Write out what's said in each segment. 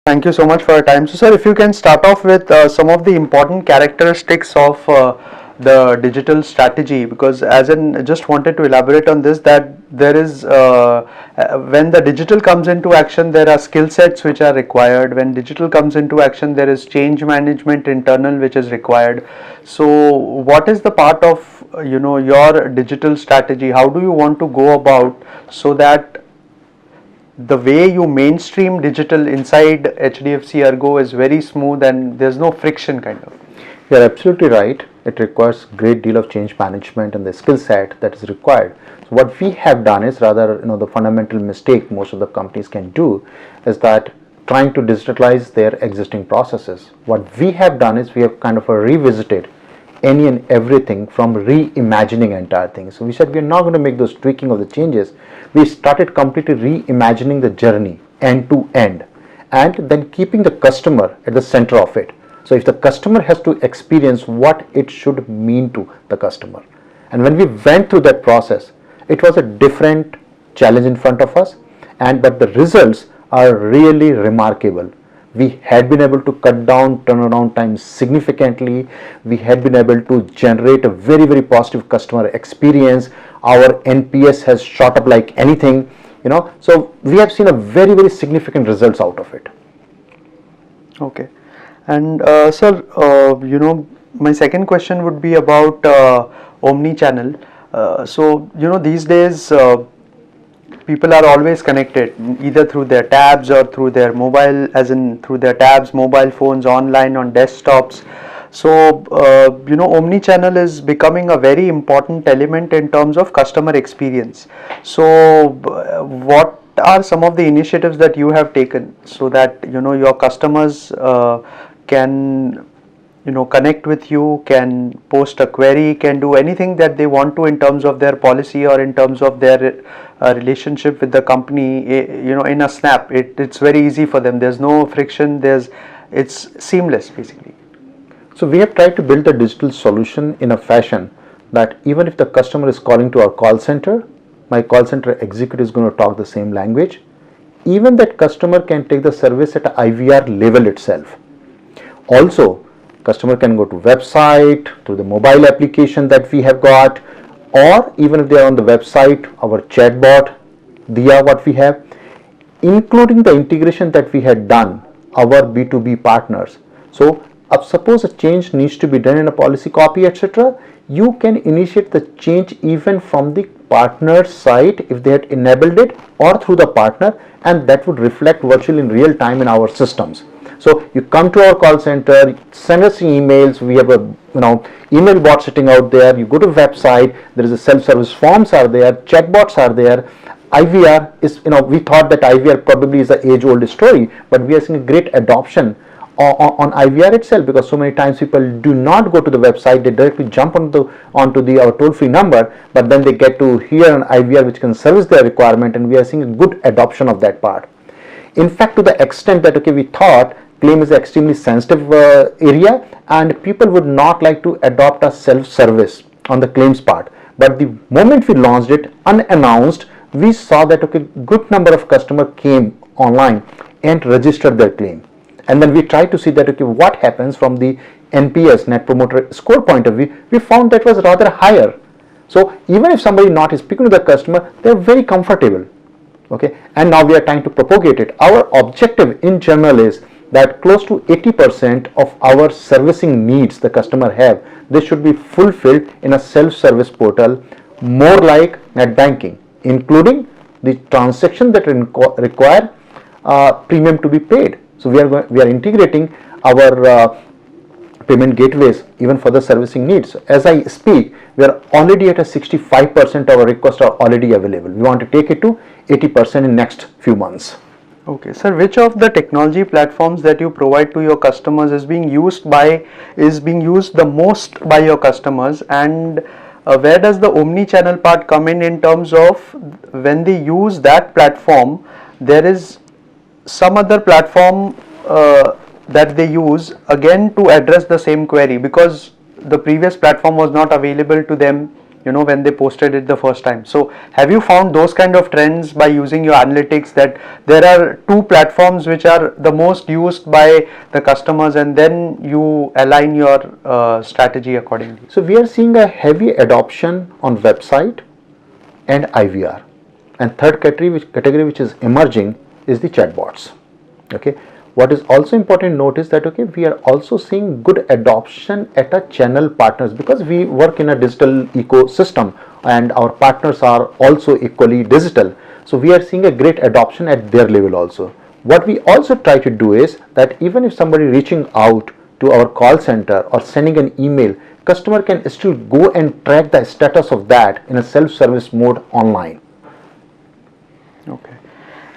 Thank you so much for your time. So, sir, if you can start off with some of the important characteristics of the digital strategy, because as in just wanted to elaborate on this, that there is when the digital comes into action, there are skill sets which are required. When digital comes into action, there is change management internal which is required. So, what is the part of your digital strategy? How do you want to go about so that the way you mainstream digital inside HDFC ERGO is very smooth and there's no friction kind of? You're absolutely right. It requires great deal of change management and the skill set that is required. So what we have done is rather, the fundamental mistake most of the companies can do is that trying to digitalize their existing processes. What we have done is we have kind of revisited any and everything from reimagining entire things. So we said we are not going to make those tweaking of the changes. We started completely reimagining the journey end to end and then keeping the customer at the center of it. So if the customer has to experience what it should mean to the customer. And when we went through that process, it was a different challenge in front of us, but the results are really remarkable. We had been able to cut down turnaround time significantly. We had been able to generate a very, very positive customer experience. Our NPS has shot up like anything, so we have seen a very, very significant results out of it. Okay. And sir, my second question would be about omni-channel. So, these days people are always connected either through their tabs or through their mobile, as in through their tabs, mobile phones, online, on desktops. So, omni-channel is becoming a very important element in terms of customer experience. So, what are some of the initiatives that you have taken so that your customers can connect with you, can post a query, can do anything that they want to in terms of their policy or in terms of their relationship with the company, in a snap? It's very easy for them. There's no friction. It's seamless basically. So we have tried to build a digital solution in a fashion that even if the customer is calling to our call center, my call center executive is going to talk the same language. Even that customer can take the service at a IVR level itself. Also, customer can go to website through the mobile application that we have got, or even if they are on the website, our chatbot, Diya, what we have, including the integration that we had done, our B2B partners. So, suppose a change needs to be done in a policy copy, etc., you can initiate the change even from the partner site if they had enabled it, or through the partner, and that would reflect virtually in real time in our systems. So you come to our call center, send us emails. We have a email bot sitting out there. You go to website. There is a self-service forms are there. Chatbots are there. IVR is we thought that IVR probably is an age-old story, but we are seeing a great adoption on IVR itself, because so many times people do not go to the website. They directly jump onto our toll-free number, but then they get to hear an IVR which can service their requirement, and we are seeing a good adoption of that part. In fact, to the extent that we thought claim is an extremely sensitive area and people would not like to adopt a self-service on the claims part. But the moment we launched it unannounced, we saw that good number of customers came online and registered their claim. And then we tried to see that what happens from the NPS, Net Promoter Score point of view. We found that was rather higher. So even if somebody not is speaking to the customer, they are very comfortable. Okay, and now we are trying to propagate it. Our objective in general is that close to 80% of our servicing needs the customer have, they should be fulfilled in a self-service portal, more like net banking, including the transaction that require premium to be paid. So we are integrating our payment gateways even for the servicing needs. As I speak, we are already at a 65% of our requests are already available. We want to take it to 80% in next few months. Okay, sir, which of the technology platforms that you provide to your customers is being used the most by your customers, and where does the omni-channel part come in terms of when they use that platform, there is some other platform that they use again to address the same query, because the previous platform was not available to them when they posted it the first time. So have you found those kind of trends by using your analytics, that there are two platforms which are the most used by the customers, and then you align your strategy accordingly? So we are seeing a heavy adoption on website and IVR. And third category which is emerging is the chatbots. Okay. What is also important to note is that we are also seeing good adoption at our channel partners, because we work in a digital ecosystem and our partners are also equally digital. So we are seeing a great adoption at their level also. What we also try to do is that even if somebody reaching out to our call center or sending an email, customer can still go and track the status of that in a self-service mode online. Okay.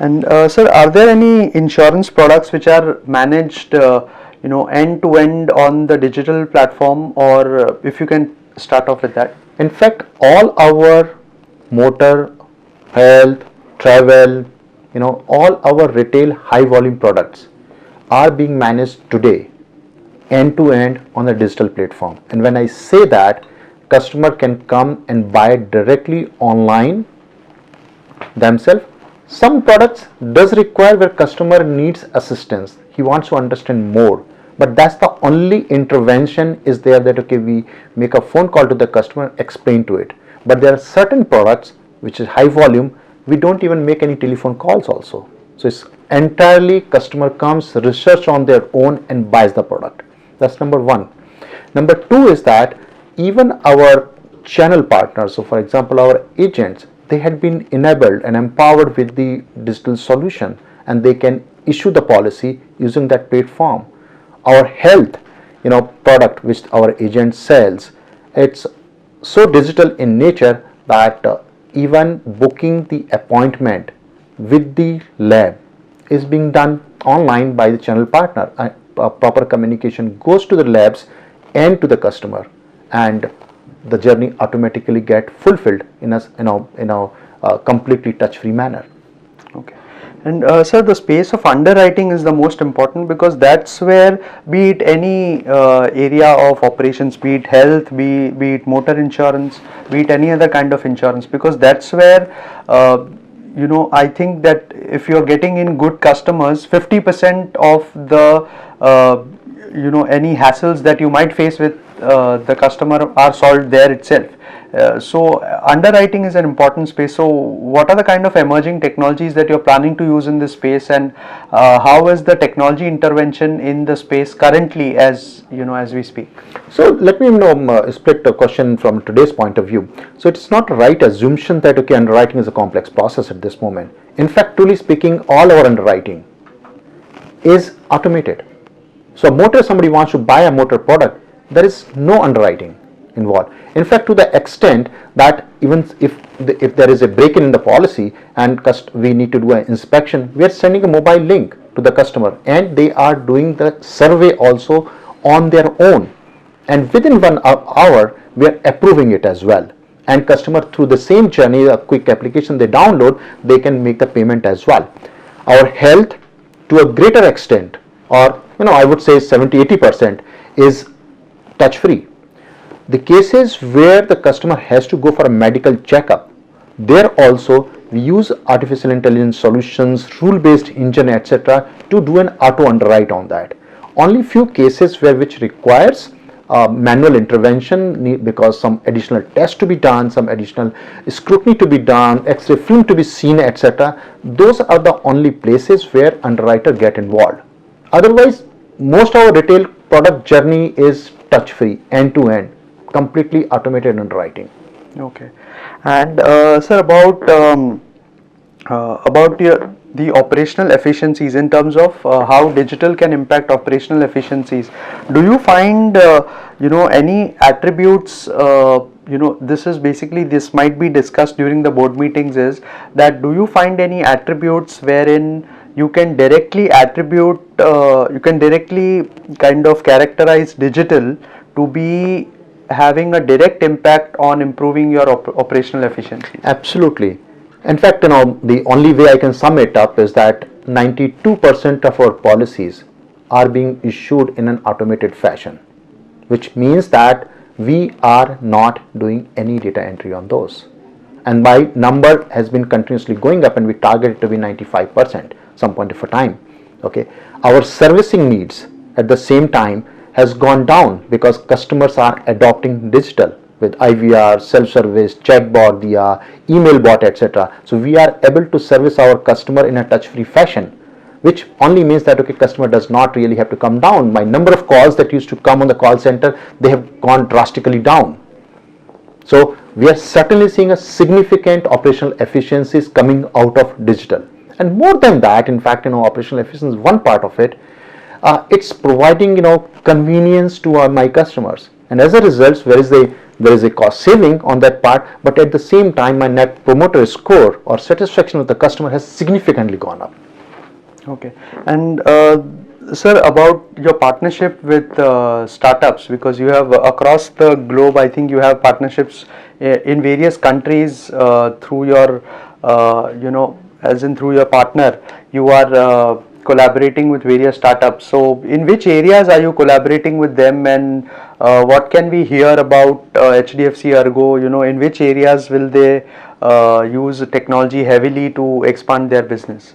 And sir, are there any insurance products which are managed end to end on the digital platform, or if you can start off with that? In fact, all our motor, health, travel, all our retail high volume products are being managed today end to end on the digital platform. And when I say that, customer can come and buy directly online themselves. Some products does require where customer needs assistance. He wants to understand more, but that's the only intervention is there, that we make a phone call to the customer, explain to it. But there are certain products which is high volume, we don't even make any telephone calls also. So it's entirely customer comes, research on their own and buys the product. That's number one. Number two is that even our channel partners, so for example our agents, they had been enabled and empowered with the digital solution, and they can issue the policy using that platform. Our health product which our agent sells, it's so digital in nature that even booking the appointment with the lab is being done online by the channel partner. Proper communication goes to the labs and to the customer, and the journey automatically get fulfilled in a completely touch-free manner. Okay. And sir, the space of underwriting is the most important, because that's where, be it any area of operations, be it health, be it motor insurance, be it any other kind of insurance, because that's where I think that if you're getting in good customers, 50% of the any hassles that you might face with the customer are solved there itself. So underwriting is an important space. So what are the kind of emerging technologies that you're planning to use in this space, and how is the technology intervention in the space currently as we speak? So let me split the question from today's point of view. So it's not right assumption that underwriting is a complex process at this moment. In fact, truly speaking, all our underwriting is automated. So somebody wants to buy a motor product, there is no underwriting involved. In fact, to the extent that even if there is a break-in in the policy and we need to do an inspection, we are sending a mobile link to the customer, and they are doing the survey also on their own, and within 1 hour we are approving it as well, and customer through the same journey, a quick application they download, they can make the payment as well. Our health, to a greater extent, or I would say 70-80% is touch free. The cases where the customer has to go for a medical checkup, there also we use artificial intelligence solutions, rule-based engine, etc. to do an auto underwrite on that. Only few cases which requires manual intervention, because some additional tests to be done, some additional scrutiny to be done, X-ray film to be seen, etc. Those are the only places where underwriter get involved. Otherwise, most of our retail product journey is touch free, end to end, completely automated underwriting. Okay. And sir, about the operational efficiencies, in terms of how digital can impact operational efficiencies, do you find any attributes, this might be discussed during the board meetings, is that do you find any attributes wherein you can directly kind of characterize digital to be having a direct impact on improving your operational efficiency? Absolutely. In fact, the only way I can sum it up is that 92% of our policies are being issued in an automated fashion, which means that we are not doing any data entry on those. And my number has been continuously going up, and we target it to be 95% some point of a time. Okay, our servicing needs at the same time has gone down because customers are adopting digital with IVR, self-service, chatbot, email bot, etc. So we are able to service our customer in a touch-free fashion, which only means that okay, customer does not really have to come down. My number of calls that used to come on the call center, they have gone drastically down. So we are certainly seeing a significant operational efficiencies coming out of digital. And more than that, in fact, operational efficiency is one part of it. It's providing convenience to my customers, and as a result, there is a cost saving on that part. But at the same time, my net promoter score or satisfaction with the customer has significantly gone up. Okay, and sir, about your partnership with startups, because you have across the globe, I think you have partnerships in various countries through your, as in through your partner, you are collaborating with various startups. So, in which areas are you collaborating with them, and what can we hear about HDFC ERGO? In which areas will they use technology heavily to expand their business?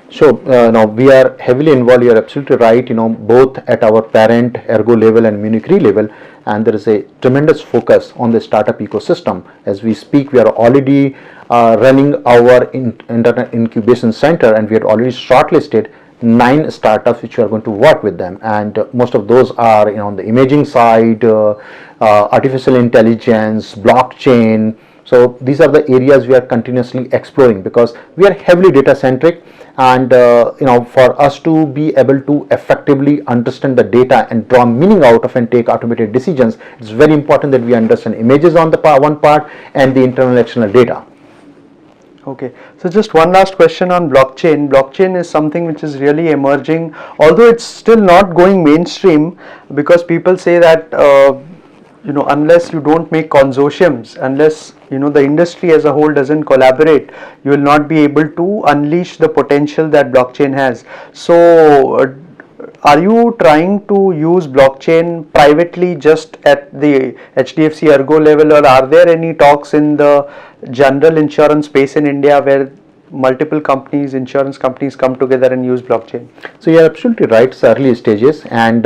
So now we are heavily involved. You are absolutely right. Both at our parent Ergo level and Munich Re level, and there is a tremendous focus on the startup ecosystem. As we speak, we are already running our internet incubation center, and we had already shortlisted 9 startups which we are going to work with them, and most of those are on the imaging side, artificial intelligence, blockchain. So these are the areas we are continuously exploring because we are heavily data centric, and for us to be able to effectively understand the data and draw meaning out of and take automated decisions, it's very important that we understand images on the one part and the internal external data. Okay, so just one last question on blockchain. Blockchain is something which is really emerging, although it's still not going mainstream, because people say that unless you don't make consortiums, unless the industry as a whole doesn't collaborate, you will not be able to unleash the potential that blockchain has. So are you trying to use blockchain privately just at the HDFC ERGO level, or are there any talks in the general insurance space in India where multiple companies, insurance companies, come together and use blockchain? So you are absolutely right. It's early stages, and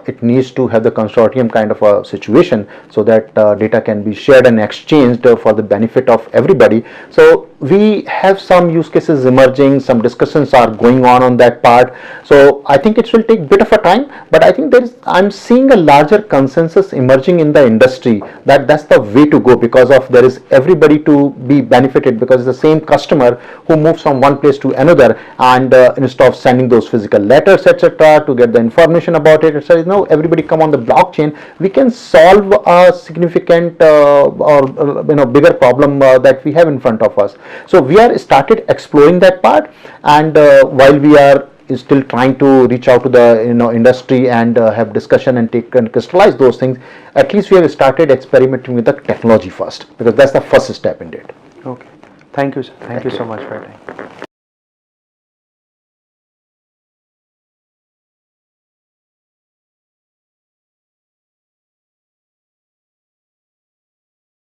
it needs to have the consortium kind of a situation so that data can be shared and exchanged for the benefit of everybody. So we have some use cases emerging, some discussions are going on that part. So I think it will take a bit of a time, but I think I'm seeing a larger consensus emerging in the industry that that's the way to go, because of there is everybody to be benefited, because it's the same customer who moves from one place to another, and instead of sending those physical letters, etc., to get the information about it, etc., everybody come on the blockchain. We can solve a significant or bigger problem that we have in front of us. So we are started exploring that part, and while we are still trying to reach out to the industry and have discussion and take and crystallize those things, at least we have started experimenting with the technology first, because that's the first step in it. Okay, thank you, sir. Thank you so much for your time.